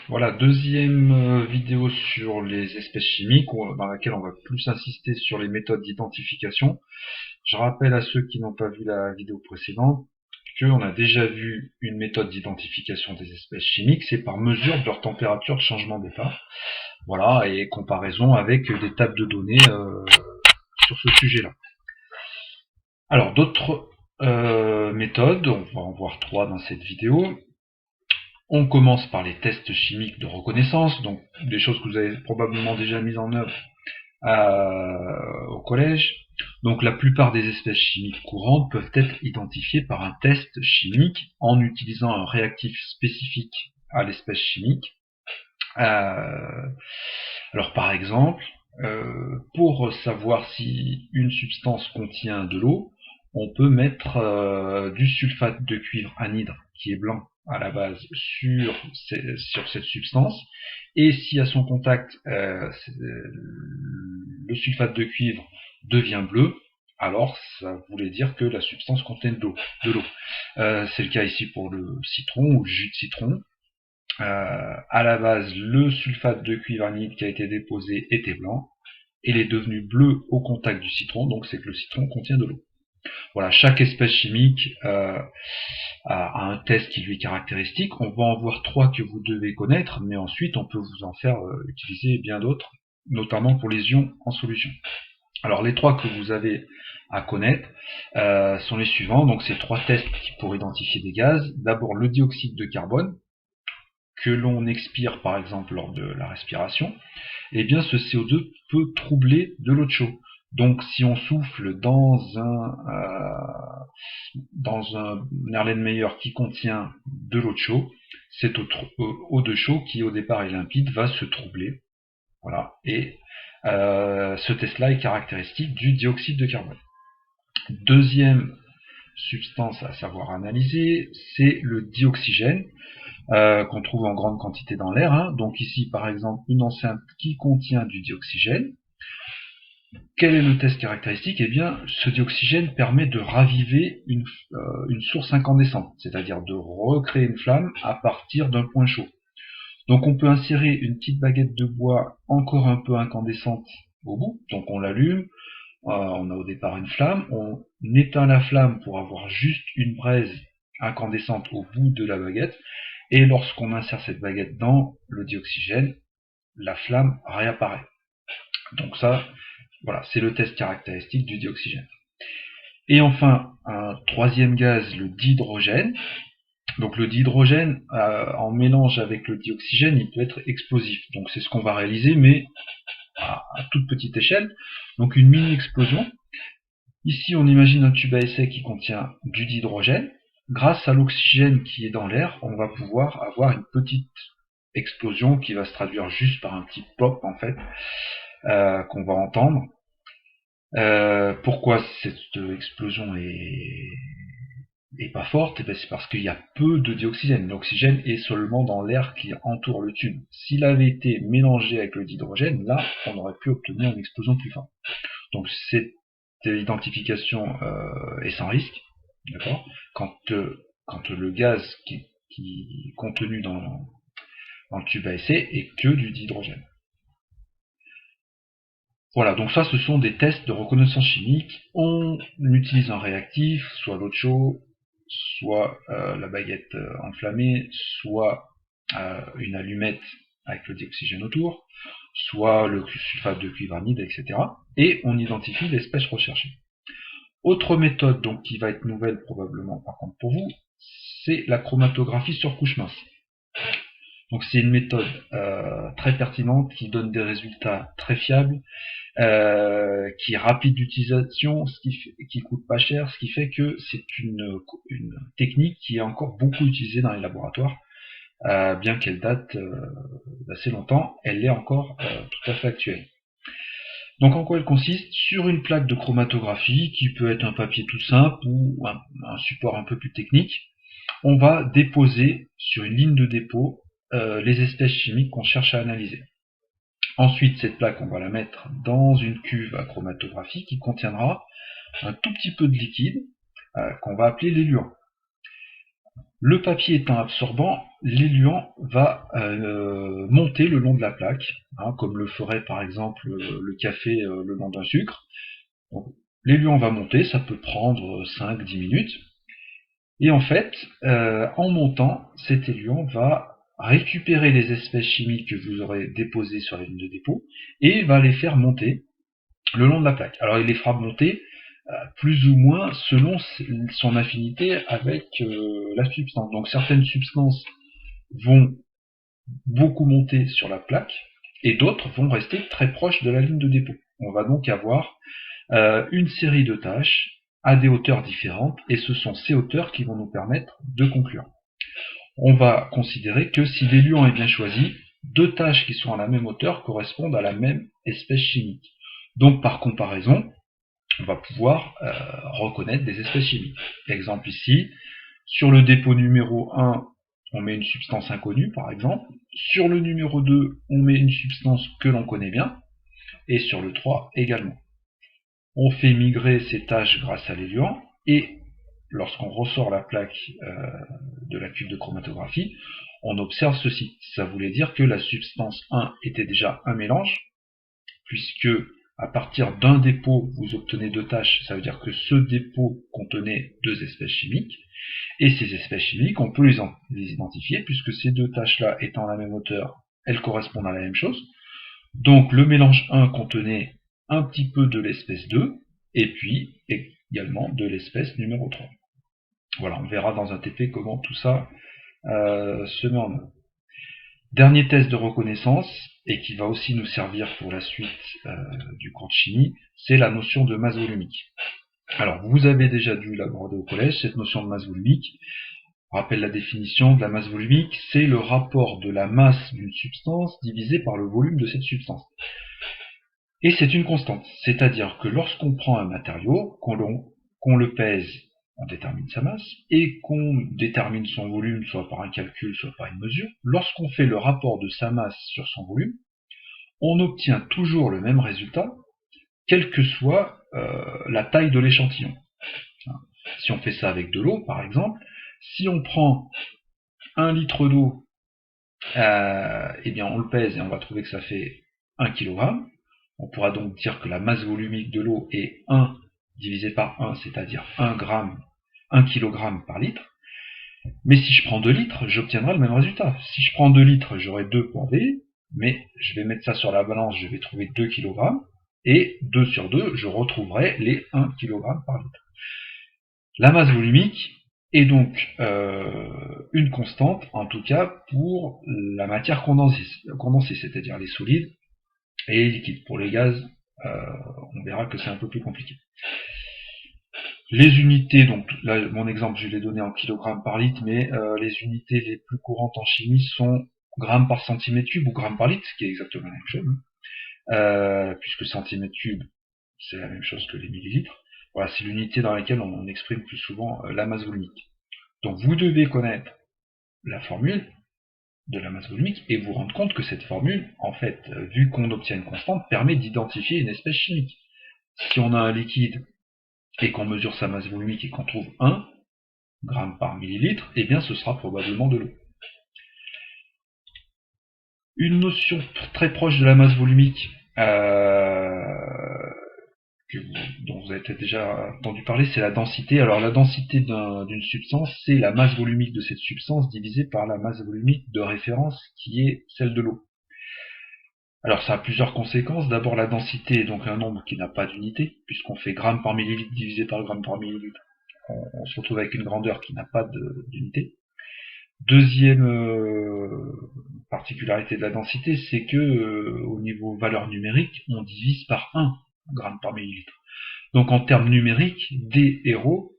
Voilà, deuxième vidéo sur les espèces chimiques, dans laquelle on va plus insister sur les méthodes d'identification. Je rappelle à ceux qui n'ont pas vu la vidéo précédente qu'on a déjà vu une méthode d'identification des espèces chimiques, c'est par mesure de leur température de changement d'état. Voilà, et comparaison avec des tables de données sur ce sujet-là. Alors, d'autres méthodes, on va en voir trois dans cette vidéo. On commence par les tests chimiques de reconnaissance, donc des choses que vous avez probablement déjà mises en œuvre au collège. Donc la plupart des espèces chimiques courantes peuvent être identifiées par un test chimique en utilisant un réactif spécifique à l'espèce chimique. Alors par exemple, pour savoir si une substance contient de l'eau, on peut mettre du sulfate de cuivre anhydre, qui est blanc à la base, sur cette substance, et si à son contact le sulfate de cuivre devient bleu, alors ça voulait dire que la substance contient de l'eau. C'est le cas ici pour le citron ou le jus de citron. À la base, le sulfate de cuivre anhydre qui a été déposé était blanc, et il est devenu bleu au contact du citron, donc c'est que le citron contient de l'eau. Voilà, chaque espèce chimique a un test qui lui est caractéristique. On va en voir trois que vous devez connaître, mais ensuite on peut vous en faire utiliser bien d'autres, notamment pour les ions en solution. Alors les trois que vous avez à connaître sont les suivants. Donc c'est trois tests pour identifier des gaz. D'abord le dioxyde de carbone, que l'on expire par exemple lors de la respiration. Eh bien ce CO2 peut troubler de l'eau de chaud. Donc si on souffle dans un Erlenmeyer qui contient de l'eau de chaud, cette eau de chaud qui au départ est limpide va se troubler. Voilà. Et ce test-là est caractéristique du dioxyde de carbone. Deuxième substance à savoir analyser, c'est le dioxygène, qu'on trouve en grande quantité dans l'air. Hein. Donc ici, par exemple, une enceinte qui contient du dioxygène. Quel est le test caractéristique? Eh bien, ce dioxygène permet de raviver une source incandescente, c'est-à-dire de recréer une flamme à partir d'un point chaud. Donc on peut insérer une petite baguette de bois encore un peu incandescente au bout, donc on l'allume, on a au départ une flamme, on éteint la flamme pour avoir juste une braise incandescente au bout de la baguette, et lorsqu'on insère cette baguette dans le dioxygène, la flamme réapparaît. Donc ça, voilà, c'est le test caractéristique du dioxygène. Et enfin, un troisième gaz, le dihydrogène. Donc le dihydrogène, en mélange avec le dioxygène, il peut être explosif. Donc c'est ce qu'on va réaliser, mais à toute petite échelle. Donc une mini-explosion. Ici, on imagine un tube à essai qui contient du dihydrogène. Grâce à l'oxygène qui est dans l'air, on va pouvoir avoir une petite explosion qui va se traduire juste par un petit pop, en fait, qu'on va entendre. Pourquoi cette explosion est pas forte? C'est parce qu'il y a peu de dioxygène. L'oxygène est seulement dans l'air qui entoure le tube. S'il avait été mélangé avec le dihydrogène, là, on aurait pu obtenir une explosion plus forte. Donc cette identification est sans risque, d'accord, quand le gaz qui est contenu dans le tube à essai est que du dihydrogène. Voilà, donc ça ce sont des tests de reconnaissance chimique. On utilise un réactif, soit l'eau de chaud, soit la baguette enflammée, soit une allumette avec le dioxygène autour, soit le sulfate de cuivre anhydre, etc. Et on identifie l'espèce recherchée. Autre méthode donc qui va être nouvelle probablement par contre pour vous, c'est la chromatographie sur couche mince. Donc c'est une méthode très pertinente qui donne des résultats très fiables, qui est rapide d'utilisation, qui coûte pas cher, ce qui fait que c'est une technique qui est encore beaucoup utilisée dans les laboratoires, bien qu'elle date d'assez longtemps, elle est encore tout à fait actuelle. Donc en quoi elle consiste? Sur une plaque de chromatographie, qui peut être un papier tout simple ou un support un peu plus technique, on va déposer sur une ligne de dépôt les espèces chimiques qu'on cherche à analyser. Ensuite, cette plaque, on va la mettre dans une cuve à chromatographie qui contiendra un tout petit peu de liquide qu'on va appeler l'éluant. Le papier étant absorbant, l'éluant va monter le long de la plaque, hein, comme le ferait par exemple le café le long d'un sucre. L'éluant va monter, ça peut prendre 5-10 minutes. Et en fait, en montant, cet éluant va récupérer les espèces chimiques que vous aurez déposées sur la ligne de dépôt et va les faire monter le long de la plaque. Alors il les fera monter plus ou moins selon son affinité avec la substance. Donc certaines substances vont beaucoup monter sur la plaque et d'autres vont rester très proches de la ligne de dépôt. On va donc avoir une série de tâches à des hauteurs différentes et ce sont ces hauteurs qui vont nous permettre de conclure. On va considérer que si l'éluant est bien choisi, deux tâches qui sont à la même hauteur correspondent à la même espèce chimique. Donc par comparaison, on va pouvoir reconnaître des espèces chimiques. Exemple ici, sur le dépôt numéro 1, on met une substance inconnue par exemple, sur le numéro 2, on met une substance que l'on connaît bien, et sur le 3 également. On fait migrer ces tâches grâce à l'éluant, et lorsqu'on ressort la plaque de la cuve de chromatographie, on observe ceci. Ça voulait dire que la substance 1 était déjà un mélange, puisque à partir d'un dépôt, vous obtenez deux tâches, ça veut dire que ce dépôt contenait deux espèces chimiques, et ces espèces chimiques, on peut les identifier, puisque ces deux tâches-là étant à la même hauteur, elles correspondent à la même chose. Donc le mélange 1 contenait un petit peu de l'espèce 2, et puis également de l'espèce numéro 3. Voilà, on verra dans un TP comment tout ça se met en œuvre. Dernier test de reconnaissance, et qui va aussi nous servir pour la suite du cours de chimie, c'est la notion de masse volumique. Alors, vous avez déjà dû l'aborder au collège, cette notion de masse volumique. On rappelle la définition de la masse volumique, c'est le rapport de la masse d'une substance divisé par le volume de cette substance. Et c'est une constante, c'est-à-dire que lorsqu'on prend un matériau, qu'on le pèse, on détermine sa masse, et qu'on détermine son volume, soit par un calcul, soit par une mesure, lorsqu'on fait le rapport de sa masse sur son volume, on obtient toujours le même résultat, quelle que soit la taille de l'échantillon. Si on fait ça avec de l'eau, par exemple, si on prend 1 litre d'eau, eh bien on le pèse et on va trouver que ça fait 1 kg. On pourra donc dire que la masse volumique de l'eau est 1 divisé par 1, c'est-à-dire 1 kg par litre. Mais si je prends 2 litres, j'obtiendrai le même résultat. Si je prends 2 litres, j'aurai 2.V, mais je vais mettre ça sur la balance, je vais trouver 2 kg, et 2 sur 2, je retrouverai les 1 kg par litre. La masse volumique est donc une constante, en tout cas pour la matière condensée, c'est-à-dire les solides et les liquides. Pour les gaz, on verra que c'est un peu plus compliqué. Les unités, donc là mon exemple je l'ai donné en kilogrammes par litre, mais les unités les plus courantes en chimie sont grammes par centimètre cube ou grammes par litre, ce qui est exactement la même chose, puisque centimètre cube c'est la même chose que les millilitres. Voilà, c'est l'unité dans laquelle on exprime plus souvent la masse volumique. Donc vous devez connaître la formule de la masse volumique et vous rendre compte que cette formule, en fait, vu qu'on obtient une constante, permet d'identifier une espèce chimique. Si on a un liquide et qu'on mesure sa masse volumique et qu'on trouve 1 gramme par millilitre, eh bien ce sera probablement de l'eau. Une notion très proche de la masse volumique, dont vous avez peut-être déjà entendu parler, c'est la densité. Alors la densité d'une substance, c'est la masse volumique de cette substance divisée par la masse volumique de référence qui est celle de l'eau. Alors ça a plusieurs conséquences. D'abord la densité est donc un nombre qui n'a pas d'unité, puisqu'on fait gramme par millilitre divisé par gramme par millilitre. On se retrouve avec une grandeur qui n'a pas d'unité. Deuxième particularité de la densité, c'est que au niveau valeur numérique, on divise par 1 gramme par millilitre. Donc en termes numériques, D et ρ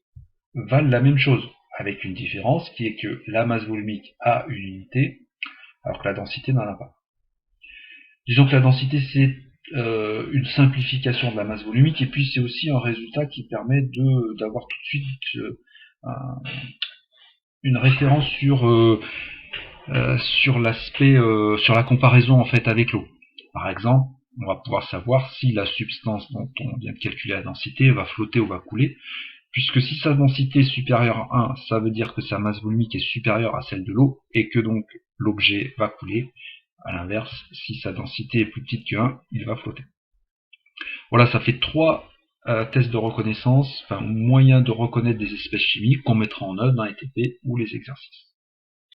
valent la même chose, avec une différence qui est que la masse volumique a une unité, alors que la densité n'en a pas. Disons que la densité c'est une simplification de la masse volumique, et puis c'est aussi un résultat qui permet d'avoir tout de suite une référence sur l'aspect, sur la comparaison en fait avec l'eau. Par exemple, on va pouvoir savoir si la substance dont on vient de calculer la densité va flotter ou va couler. puisque si sa densité est supérieure à 1, ça veut dire que sa masse volumique est supérieure à celle de l'eau, et que donc l'objet va couler. À l'inverse, si sa densité est plus petite que 1, il va flotter. Voilà, ça fait 3 tests de reconnaissance, enfin moyens de reconnaître des espèces chimiques qu'on mettra en œuvre dans les TP ou les exercices.